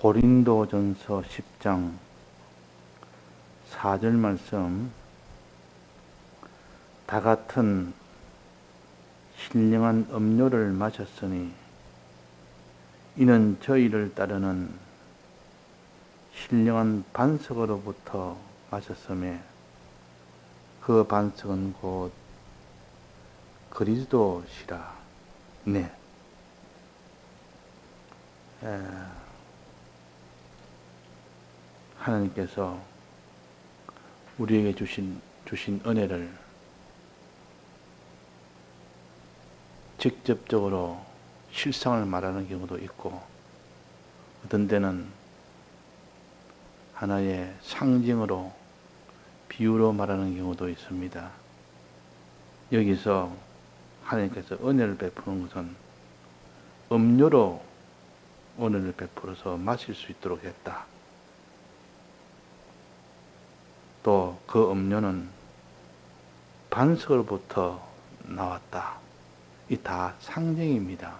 고린도전서 10장 4절 말씀, 다 같은 신령한 음료를 마셨으니 이는 저희를 따르는 신령한 반석으로부터 마셨음에 그 반석은 곧 그리스도시라. 네. 하나님께서 우리에게 주신 은혜를 직접적으로 실상을 말하는 경우도 있고, 어떤 때는 하나의 상징으로, 비유로 말하는 경우도 있습니다. 여기서 하나님께서 은혜를 베푸는 것은 음료로 은혜를 베풀어서 마실 수 있도록 했다. 또 그 음료는 반석으로부터 나왔다. 이 다 상징입니다.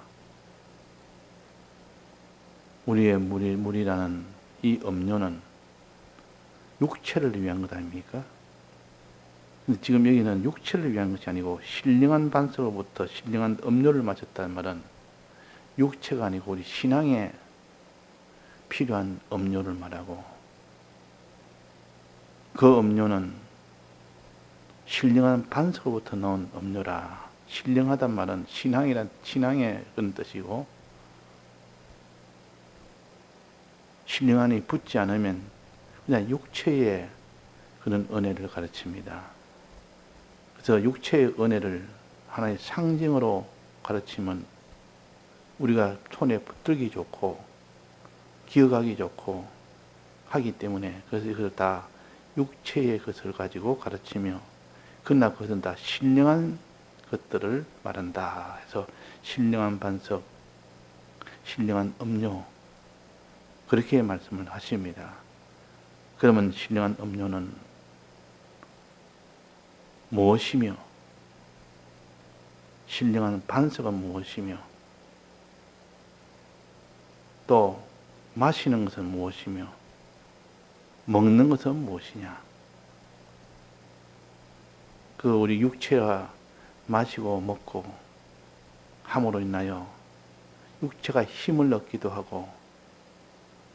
우리의 물이라는 이 음료는 육체를 위한 것 아닙니까? 근데 지금 여기는 육체를 위한 것이 아니고 신령한 반석으로부터 신령한 음료를 마셨다는 말은 육체가 아니고 우리 신앙에 필요한 음료를 말하고, 그 음료는 신령한 반석으로부터 나온 음료라. 신령하단 말은 신앙의 그런 뜻이고, 신령한이 붙지 않으면 그냥 육체의 그런 은혜를 가르칩니다. 그래서 육체의 은혜를 하나의 상징으로 가르치면 우리가 손에 붙들기 좋고 기억하기 좋고 하기 때문에, 그래서 이걸 다 육체의 것을 가지고 가르치며, 그러나 그것은 다 신령한 것들을 말한다 해서 신령한 반석, 신령한 음료, 그렇게 말씀을 하십니다. 그러면 신령한 음료는 무엇이며, 신령한 반석은 무엇이며, 또 마시는 것은 무엇이며, 먹는 것은 무엇이냐? 그 우리 육체가 마시고 먹고 함으로 인하여 육체가 힘을 얻기도 하고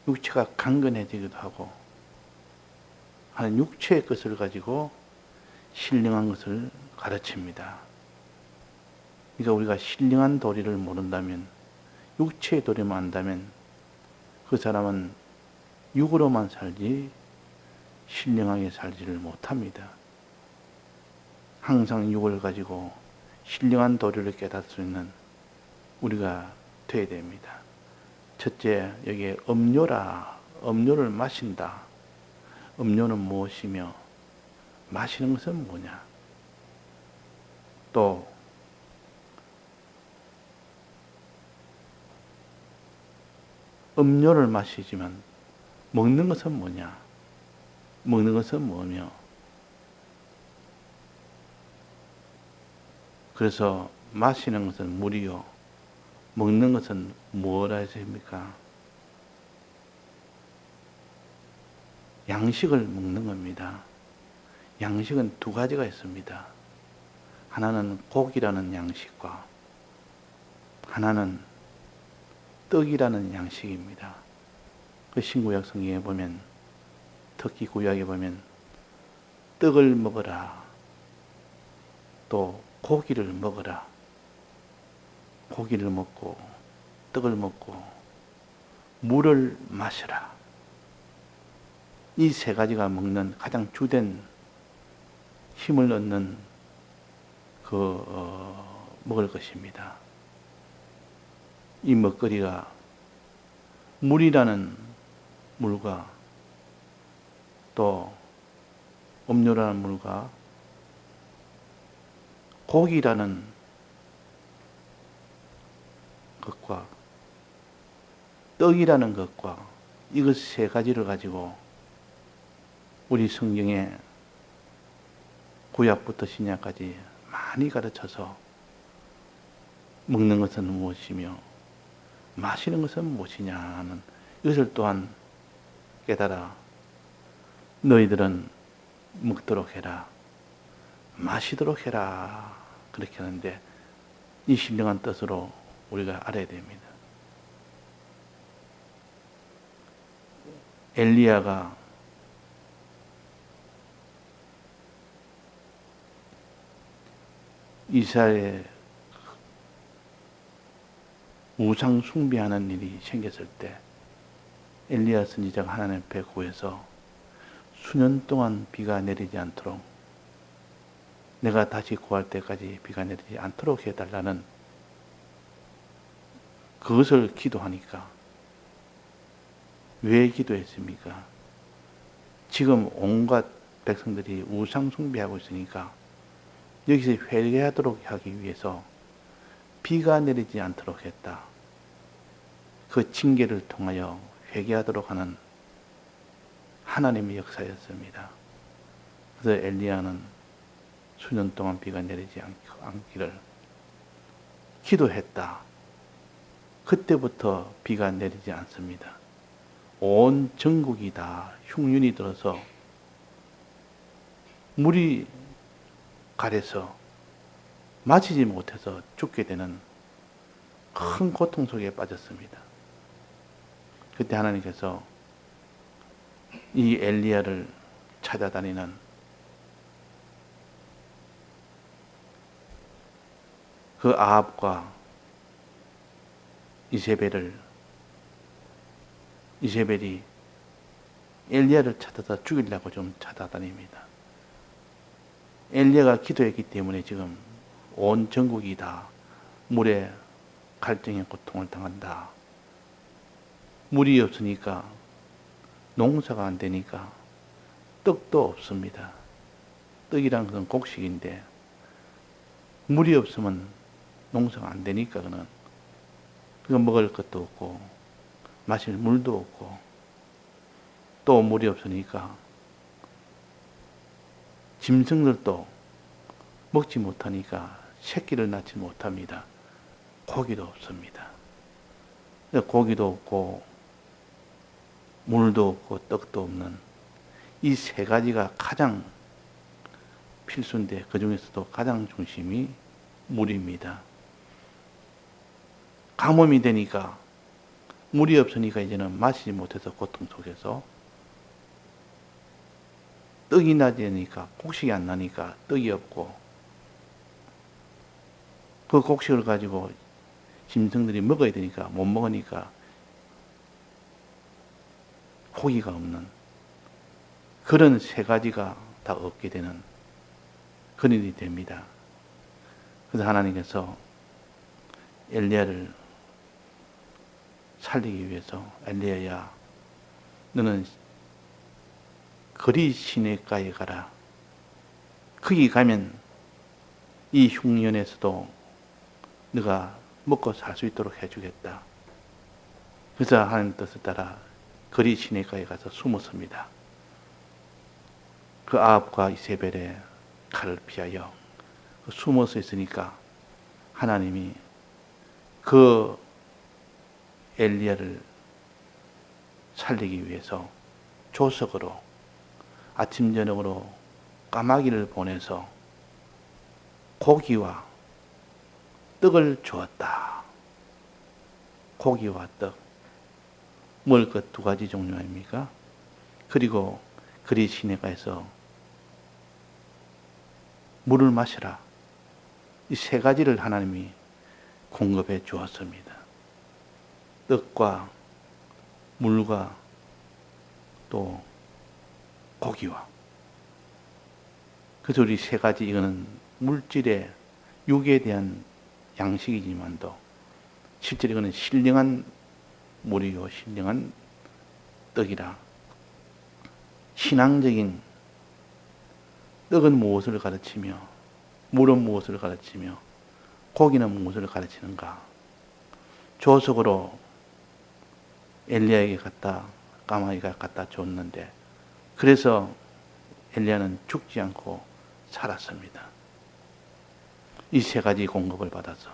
육체가 강건해지기도 하고 하는 육체의 것을 가지고 신령한 것을 가르칩니다. 그러니까 우리가 신령한 도리를 모른다면, 육체의 도리만 안다면 그 사람은 육으로만 살지 신령하게 살지를 못합니다. 항상 육을 가지고 신령한 도리를 깨달을 수 있는 우리가 되어야 됩니다. 첫째, 여기에 음료라. 음료를 마신다. 음료는 무엇이며 마시는 것은 뭐냐? 또 음료를 마시지만 먹는 것은 뭐냐? 먹는 것은 뭐며? 그래서 마시는 것은 물이요, 먹는 것은 뭐라 했습니까? 양식을 먹는 겁니다. 양식은 두 가지가 있습니다. 하나는 고기라는 양식과 하나는 떡이라는 양식입니다. 그 신구약 성경에 보면, 특히 구약에 보면 떡을 먹어라, 또 고기를 먹어라, 고기를 먹고 떡을 먹고 물을 마셔라. 이 세 가지가 먹는 가장 주된 힘을 얻는 먹을 것입니다. 이 먹거리가 물이라는 물과 또 음료라는 물과 고기라는 것과 떡이라는 것과 이것 세 가지를 가지고 우리 성경에 구약부터 신약까지 많이 가르쳐서 먹는 것은 무엇이며 마시는 것은 무엇이냐는 이것을 또한 깨달아 너희들은 먹도록 해라, 마시도록 해라, 그렇게 하는데 이 신령한 뜻으로 우리가 알아야 됩니다. 엘리야가 이스라엘에 우상 숭배하는 일이 생겼을 때 엘리야 선지자가 하나님 앞에 구해서 수년 동안 비가 내리지 않도록, 내가 다시 구할 때까지 비가 내리지 않도록 해달라는 그것을 기도하니까, 왜 기도했습니까? 지금 온갖 백성들이 우상 숭배하고 있으니까 여기서 회개하도록 하기 위해서 비가 내리지 않도록 했다. 그 징계를 통하여 회개하도록 하는 하나님의 역사였습니다. 그래서 엘리야는 수년 동안 비가 내리지 않기를 기도했다. 그때부터 비가 내리지 않습니다. 온 전국이 다 흉년이 들어서 물이 가려서 마시지 못해서 죽게 되는 큰 고통 속에 빠졌습니다. 그때 하나님께서 이 엘리야를 찾아다니는 그 아합과 이세벨이 엘리야를 찾아서 죽이려고 좀 찾아다닙니다. 엘리야가 기도했기 때문에 지금 온 전국이 다 물에 갈증의 고통을 당한다. 물이 없으니까, 농사가 안 되니까 떡도 없습니다. 떡이란 것은 곡식인데 물이 없으면 농사가 안 되니까 그거 먹을 것도 없고 마실 물도 없고, 또 물이 없으니까 짐승들도 먹지 못하니까 새끼를 낳지 못합니다. 고기도 없습니다. 고기도 없고 물도 없고 떡도 없는 이 세 가지가 가장 필수인데, 그 중에서도 가장 중심이 물입니다. 가뭄이 되니까, 물이 없으니까 이제는 마시지 못해서 고통 속에서, 떡이 나지 않으니까, 곡식이 안 나니까 떡이 없고, 그 곡식을 가지고 짐승들이 먹어야 되니까 못 먹으니까 고기가 없는, 그런 세 가지가 다 없게 되는 그런 일이 됩니다. 그래서 하나님께서 엘리야를 살리기 위해서, 엘리야야, 너는 거리 시내가에 가라. 거기 가면 이 흉년에서도 네가 먹고 살 수 있도록 해주겠다. 그래서 하나님 뜻을 따라 거리 시내가에 가서 숨었습니다. 그 아합과 이세벨의 칼을 피하여 숨어서 있으니까 하나님이 그 엘리야를 살리기 위해서 조석으로 아침 저녁으로 까마귀를 보내서 고기와 떡을 주었다. 고기와 떡, 먹을 것 두 가지 종류 아닙니까? 그리고 그리 시내가에서 물을 마시라. 이 세 가지를 하나님이 공급해 주었습니다. 떡과 물과 또 고기와. 그래서 우리 세 가지, 이거는 물질의 육에 대한 양식이지만도 실제로 이거는 신령한 물이요, 신령한 떡이라. 신앙적인 떡은 무엇을 가르치며, 물은 무엇을 가르치며, 고기는 무엇을 가르치는가? 조석으로 엘리야에게 갖다, 까마귀가 갖다 줬는데, 그래서 엘리야는 죽지 않고 살았습니다. 이 세 가지 공급을 받아서.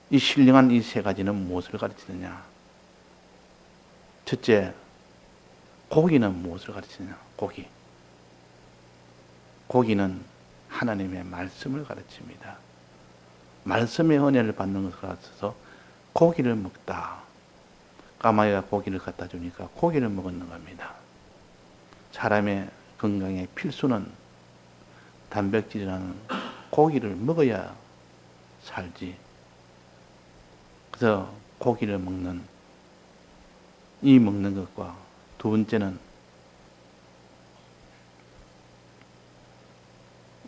이 신령한 이 세 가지는 무엇을 가르치느냐? 첫째, 고기는 무엇을 가르치느냐? 고기는 하나님의 말씀을 가르칩니다. 말씀의 은혜를 받는 것을 가르쳐서 고기를 먹다. 까마귀가 고기를 갖다 주니까 고기를 먹었는 겁니다. 사람의 건강에 필수는 단백질이라는 고기를 먹어야 살지. 그래서 고기를 먹는 것과 두 번째는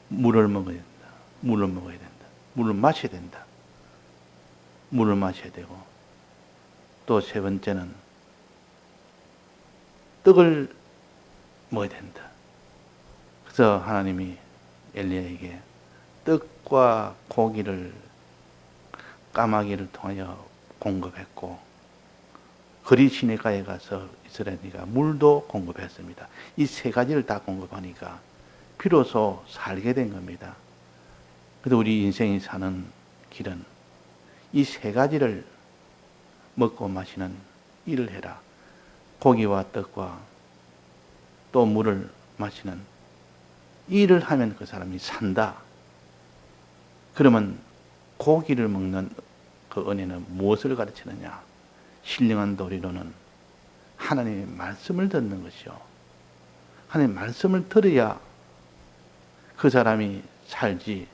물을 먹어야 된다. 물을 마셔야 된다. 물을 마셔야 되고 또 세 번째는 떡을 먹어야 된다. 그래서 하나님이 엘리야에게 떡과 고기를 까마귀를 통하여 공급했고 거리 시내가에 가서 이스라엘이가 물도 공급했습니다. 이 세 가지를 다 공급하니까 비로소 살게 된 겁니다. 그래서 우리 인생이 사는 길은 이 세 가지를 먹고 마시는 일을 해라. 고기와 떡과 또 물을 마시는 일을 하면 그 사람이 산다. 그러면 고기를 먹는 그 은혜는 무엇을 가르치느냐? 신령한 도리로는 하나님의 말씀을 듣는 것이요. 하나님의 말씀을 들어야 그 사람이 살지,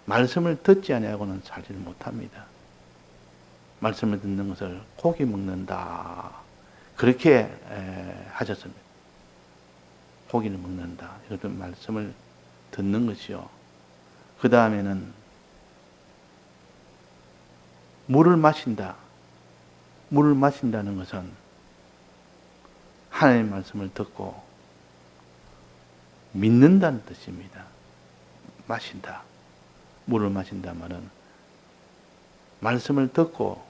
말씀을 듣지 아니하고는 살지 못합니다. 말씀을 듣는 것을 고기 먹는다. 그렇게 하셨습니다. 고기를 먹는다. 이것은 말씀을 듣는 것이요. 그 다음에는 물을 마신다. 물을 마신다는 것은 하나님의 말씀을 듣고 믿는다는 뜻입니다. 마신다. 물을 마신다 말은 말씀을 듣고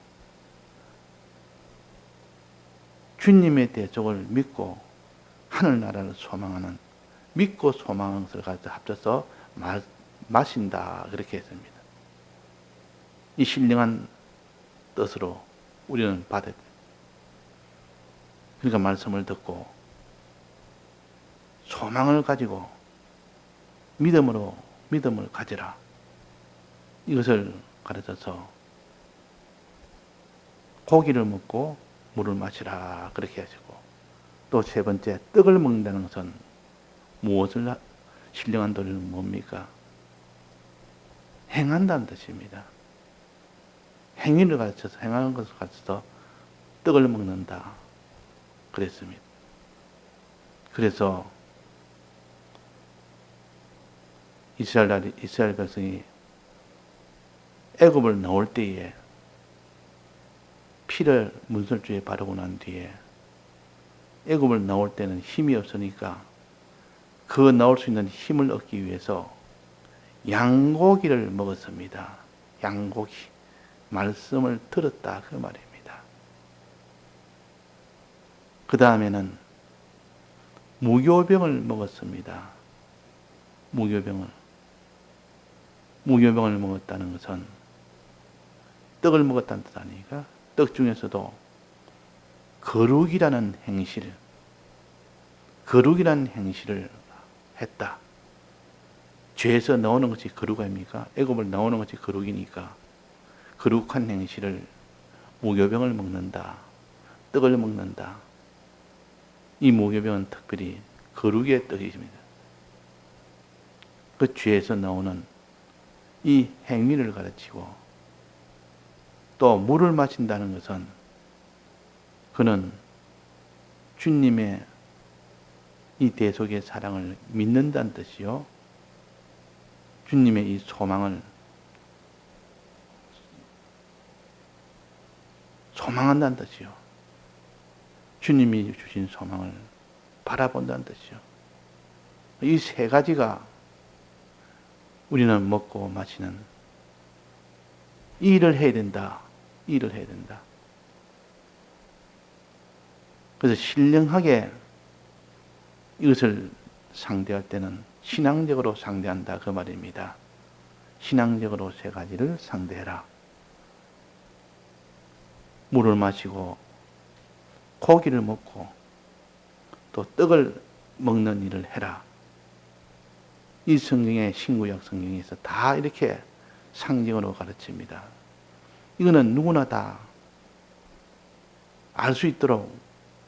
주님의 대속을 믿고 하늘나라를 소망하는 믿고 소망하는 것을 가지고 합쳐서 마신다. 그렇게 했습니다. 이 신령한 뜻으로 우리는 받아야 돼요. 그러니까 말씀을 듣고 소망을 가지고 믿음을 가지라. 이것을 가르쳐서 고기를 먹고 물을 마시라. 그렇게 하시고 또 세 번째 떡을 먹는다는 것은 무엇을 신령한 도리는 뭡니까? 행한다는 뜻입니다. 행위를 가르쳐서 행하는 것을 가르쳐서 떡을 먹는다. 그랬습니다. 그래서 이스라엘 백성이 애굽을 나올 때에 피를 문설주에 바르고 난 뒤에 애굽을 나올 때는 힘이 없으니까 그 나올 수 있는 힘을 얻기 위해서 양고기를 먹었습니다. 양고기. 말씀을 들었다. 그 말입니다. 그 다음에는 무교병을 먹었습니다. 무교병을 먹었다는 것은 떡을 먹었다는 뜻 아닙니까? 떡 중에서도 거룩이라는 행실을 했다. 죄에서 나오는 것이 거룩 아닙니까? 애굽을 나오는 것이 거룩이니까 거룩한 행실을 무교병을 먹는다. 떡을 먹는다. 이 무교병은 특별히 거룩의 떡입니다. 그 죄에서 나오는 이 행위를 가르치고 또 물을 마신다는 것은 그는 주님의 이 대속의 사랑을 믿는다는 뜻이요. 주님의 이 소망한다는 뜻이요. 주님이 주신 소망을 바라본다는 뜻이요. 이 세 가지가 우리는 먹고 마시는 일을 해야 된다. 그래서 신령하게 이것을 상대할 때는 신앙적으로 상대한다. 그 말입니다. 신앙적으로 세 가지를 상대해라. 물을 마시고 고기를 먹고 또 떡을 먹는 일을 해라. 이 성경의 신구약 성경에서 다 이렇게 상징으로 가르칩니다. 이거는 누구나 다 알 수 있도록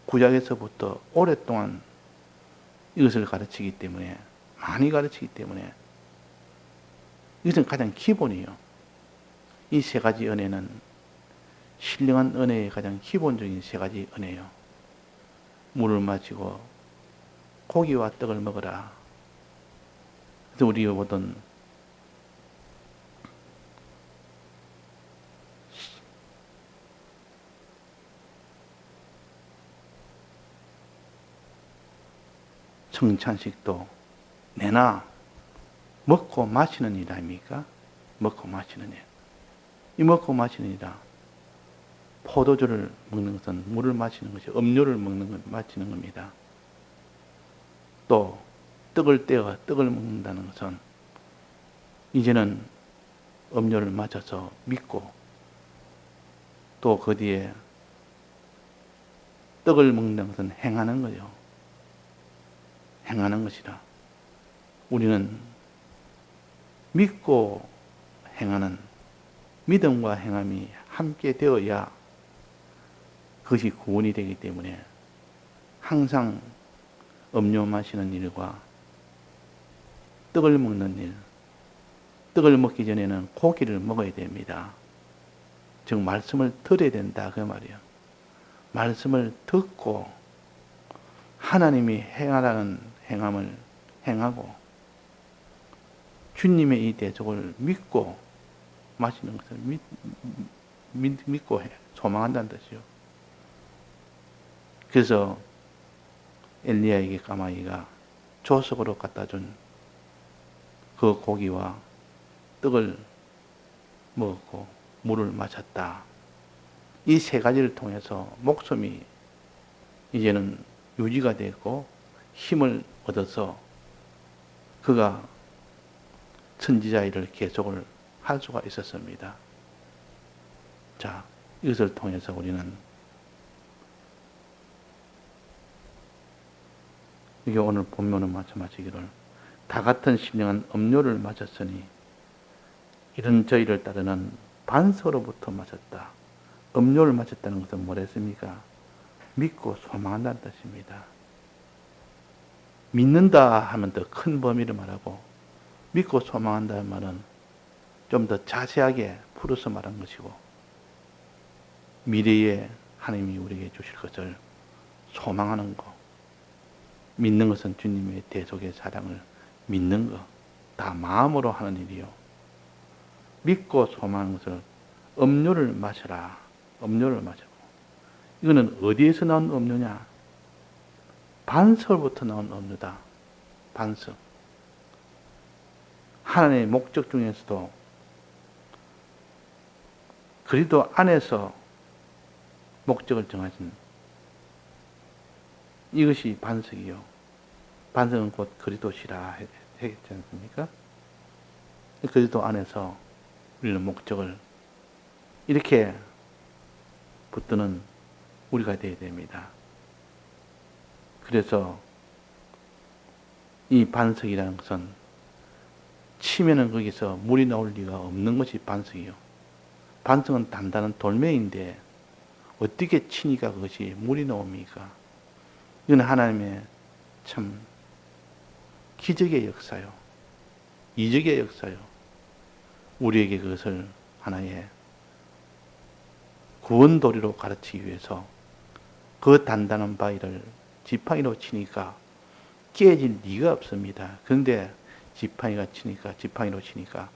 구약에서부터 오랫동안 이것을 가르치기 때문에, 많이 가르치기 때문에 이것은 가장 기본이에요. 이 세 가지 은혜는 신령한 은혜의 가장 기본적인 세 가지 은혜예요. 물을 마시고 고기와 떡을 먹어라. 그래서 우리가 보던 성찬식도 내나 먹고 마시는 일 아닙니까? 먹고 마시는 일. 이 먹고 마시는 일이라 포도주를 먹는 것은 물을 마시는 것이, 음료를 먹는 것 마시는 겁니다. 또 떡을 떼어 떡을 먹는다는 것은 이제는 음료를 마셔서 믿고 또 그 뒤에 떡을 먹는다는 것은 행하는 거죠. 행하는 것이라. 우리는 믿고 행하는, 믿음과 행함이 함께 되어야 그것이 구원이 되기 때문에 항상 음료 마시는 일과 떡을 먹는 일, 떡을 먹기 전에는 고기를 먹어야 됩니다. 즉 말씀을 들어야 된다 그 말이에요. 말씀을 듣고 하나님이 행하라는 행함을 행하고 주님의 이 대속을 믿고 마시는 것을 믿고 소망한다는 뜻이요. 그래서 엘리야에게 까마귀가 조석으로 갖다 준 그 고기와 떡을 먹고 물을 마셨다. 이 세 가지를 통해서 목숨이 이제는 유지가 되고 힘을 얻어서 그가 선지자 일을 계속을 할 수가 있었습니다. 자, 이것을 통해서 우리는 이게 오늘 본문은 마찬가지기를 다 같은 신령한 음료를 마셨으니 이런 저희를 따르는 반석으로부터 마셨다. 음료를 마셨다는 것은 뭐랬습니까? 믿고 소망한다는 뜻입니다. 믿는다 하면 더 큰 범위를 말하고 믿고 소망한다는 말은 좀 더 자세하게 풀어서 말한 것이고 미래에 하나님이 우리에게 주실 것을 소망하는 것, 믿는 것은 주님의 대속의 사랑을 믿는 것, 다 마음으로 하는 일이요. 믿고 소망하는 것을 음료를 마셔라. 음료를 마시고. 이거는 어디에서 나온 음료냐? 반석부터 나온 음료다. 반석. 하나님의 목적 중에서도 그리스도 안에서 목적을 정하신 이것이 반석이요. 반석은 곧 그리스도시라 했지 않습니까? 그리스도 안에서 우리는 목적을 이렇게 붙드는 우리가 되어야 됩니다. 그래서 이 반석이라는 것은 치면은 거기서 물이 나올 리가 없는 것이 반석이요. 반석은 단단한 돌멩이인데 어떻게 치니까 그것이 물이 나옵니까? 이건 하나님의 참 기적의 역사요. 이적의 역사요. 우리에게 그것을 하나의 구원도리로 가르치기 위해서 그 단단한 바위를 지팡이로 치니까 깨질 리가 없습니다. 그런데 지팡이로 치니까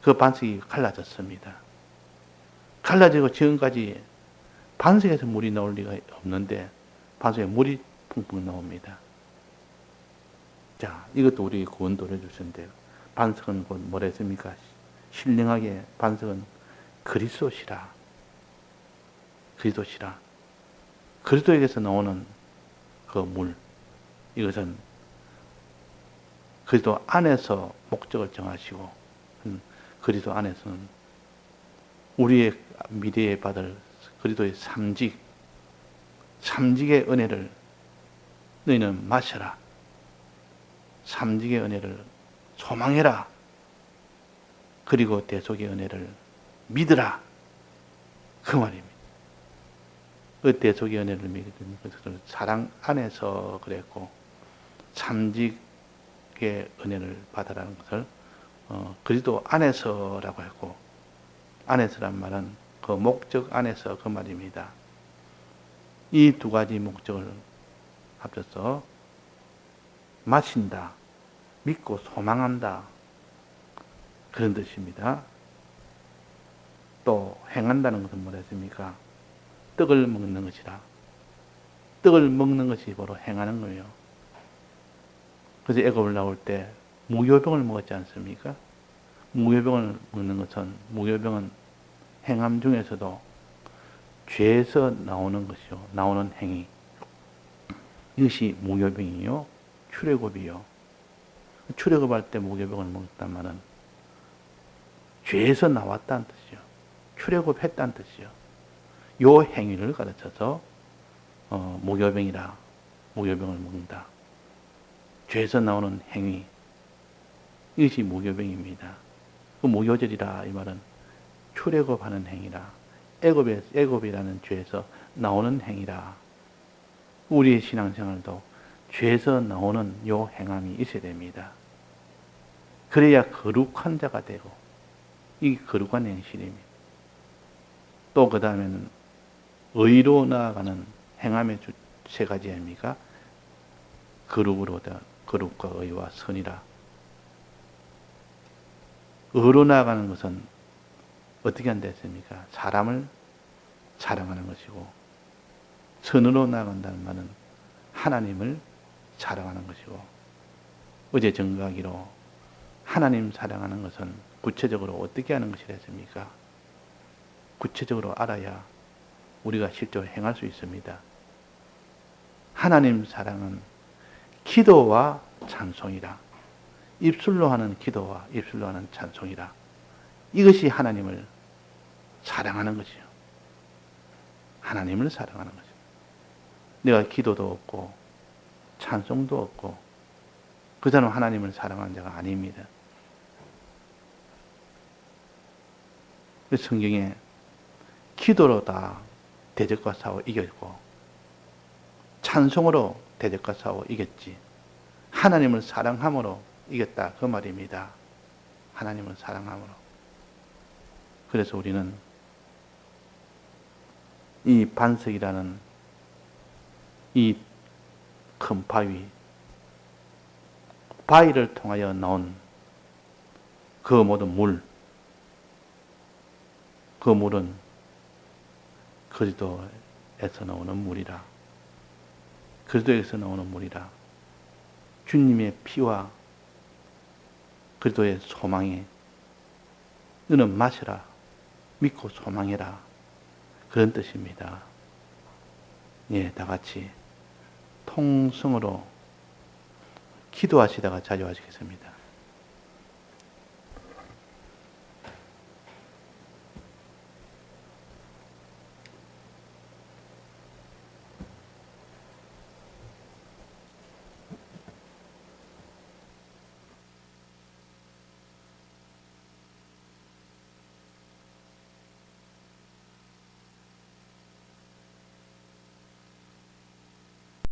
그 반석이 갈라졌습니다. 갈라지고 지금까지 반석에서 물이 나올 리가 없는데 반석에 물이 펑펑 나옵니다. 자, 이것도 우리 구원도를 주셨는데 반석은 곧 뭐라 했습니까? 신령하게 반석은 그리스도시라. 그리스도시라. 그리스도에게서 나오는 그 물, 이것은 그리스도 안에서 목적을 정하시고 그리스도 안에서는 우리의 미래에 받을 그리스도의 삼직, 삼직의 은혜를 너희는 마셔라. 삼직의 은혜를 소망해라. 그리고 대속의 은혜를 믿으라. 그 말입니다. 그 대속의 은혜를 믿는 것을 사랑 안에서 그랬고, 삼직의 은혜를 받아라는 것을 그리스도 안에서라고 했고, 안에서란 말은 그 목적 안에서 그 말입니다. 이 두 가지 목적을 합쳐서 마신다, 믿고 소망한다, 그런 뜻입니다. 또 행한다는 것은 뭐랬습니까? 떡을 먹는 것이라. 떡을 먹는 것이 바로 행하는 거예요. 그래서 애굽을 나올 때 무교병을 먹었지 않습니까? 무교병을 먹는 것은, 무교병은 행함 중에서도 죄에서 나오는 것이요, 나오는 행위. 이것이 무교병이요, 출애굽이요. 출애굽할 때 무교병을 먹었단 말은 죄에서 나왔다는 뜻이요, 출애굽했다는 뜻이요. 요 행위를 가르쳐서 무교병이라, 무교병을 먹는다. 죄에서 나오는 행위, 이것이 무교병입니다. 그 무교절이라 이 말은 출애굽하는 행위라, 애굽이라는 죄에서 나오는 행위라. 우리의 신앙생활도 죄에서 나오는 요 행함이 있어야 됩니다. 그래야 거룩한 자가 되고, 이 거룩한 행실입니다. 또 그 다음에는 의로 나아가는 행함의 세 가지 아닙니까? 거룩으로다, 거룩과 의와 선이라. 의로 나아가는 것은 어떻게 한다 했습니까? 사람을 사랑하는 것이고, 선으로 나아간다는 말은 하나님을 사랑하는 것이고, 어제 정각이로 하나님 사랑하는 것은 구체적으로 어떻게 하는 것이라 했습니까? 구체적으로 알아야 우리가 실제로 행할 수 있습니다. 하나님 사랑은 기도와 찬송이라. 입술로 하는 기도와 입술로 하는 찬송이라. 이것이 하나님을 사랑하는 것이요. 하나님을 사랑하는 것이요. 내가 기도도 없고 찬송도 없고 그 사람은 하나님을 사랑하는 자가 아닙니다. 성경에 기도로 다 대적과 싸워 이겼고, 찬송으로 대적과 싸워 이겼지, 하나님을 사랑함으로 이겼다, 그 말입니다. 하나님을 사랑함으로. 그래서 우리는 이 반석이라는 이 큰 바위를 통하여 나온 그 모든 물, 그 물은 그리스도에서 나오는 물이라. 그리스도에서 나오는 물이라. 주님의 피와 그리스도의 소망에 너는 마시라, 믿고 소망해라, 그런 뜻입니다. 예, 다 같이 통성으로 기도하시다가 자유하시겠습니다.